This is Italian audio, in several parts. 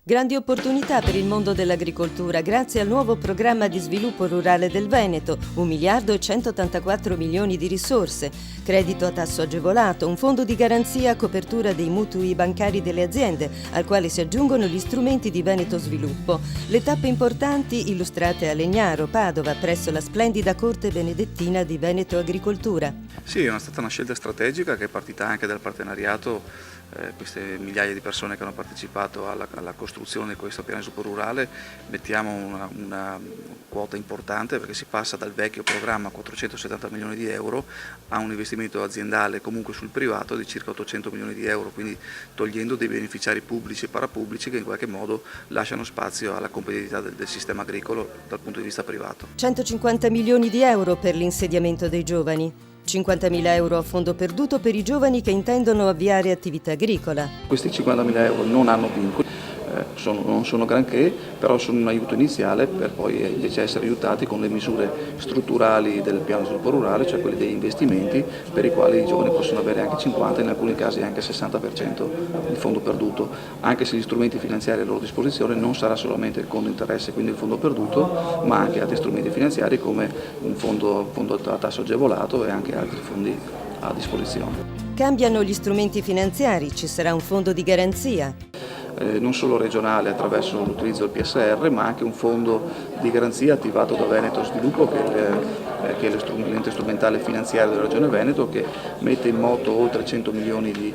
Grandi opportunità per il mondo dell'agricoltura grazie al nuovo programma di sviluppo rurale del Veneto, 1 miliardo e 184 milioni di risorse, credito a tasso agevolato, un fondo di garanzia a copertura dei mutui bancari delle aziende, al quale si aggiungono gli strumenti di Veneto Sviluppo. Le tappe importanti illustrate a Legnaro, Padova, presso la splendida Corte Benedettina di Veneto Agricoltura. Sì, è stata una scelta strategica che è partita anche dal partenariato. Queste migliaia di persone che hanno partecipato alla costruzione di questo piano di sviluppo rurale, mettiamo una quota importante perché si passa dal vecchio programma 470 milioni di euro a un investimento aziendale comunque sul privato di circa 800 milioni di euro, quindi togliendo dei beneficiari pubblici e parapubblici che in qualche modo lasciano spazio alla competitività del sistema agricolo dal punto di vista privato. 150 milioni di euro per l'insediamento dei giovani. 50.000 euro a fondo perduto per i giovani che intendono avviare attività agricola. Questi 50.000 euro non hanno vincoli, non sono granché, però sono un aiuto iniziale per poi invece essere aiutati con le misure strutturali del piano di sviluppo rurale, cioè quelle degli investimenti per i quali i giovani possono avere anche 50, in alcuni casi anche 60% di fondo perduto, anche se gli strumenti finanziari a loro disposizione non sarà solamente il conto interesse, quindi il fondo perduto, ma anche altri strumenti finanziari come un fondo a tasso agevolato e anche altri fondi a disposizione. Cambiano gli strumenti finanziari, ci sarà un fondo di garanzia. Non solo regionale attraverso l'utilizzo del PSR, ma anche un fondo di garanzia attivato da Veneto Sviluppo, che è l'ente strumentale finanziario della Regione Veneto, che mette in moto oltre 100 milioni di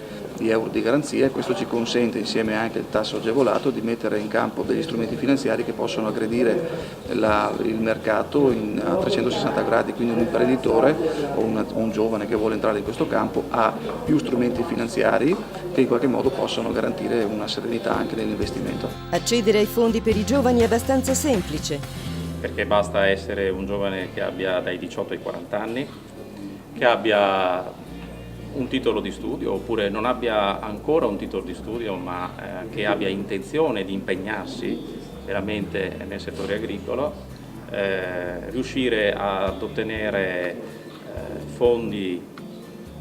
euro di garanzia, e questo ci consente, insieme anche al tasso agevolato, di mettere in campo degli strumenti finanziari che possono aggredire il mercato a 360 gradi, quindi un imprenditore o un giovane che vuole entrare in questo campo ha più strumenti finanziari che in qualche modo possono garantire una serenità anche nell'investimento. Accedere ai fondi per i giovani è abbastanza semplice. Perché basta essere un giovane che abbia dai 18 ai 40 anni, che abbia un titolo di studio oppure non abbia ancora un titolo di studio ma che abbia intenzione di impegnarsi veramente nel settore agricolo, riuscire ad ottenere fondi,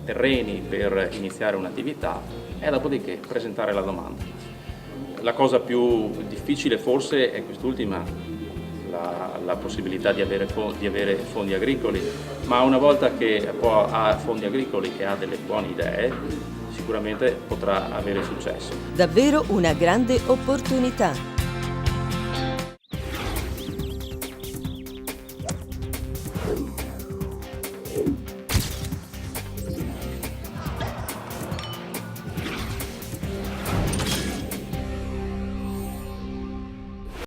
terreni per iniziare un'attività e dopodiché presentare la domanda. La cosa più difficile forse è quest'ultima, la possibilità di avere fondi agricoli, ma una volta che ha fondi agricoli e ha delle buone idee, sicuramente potrà avere successo. Davvero una grande opportunità.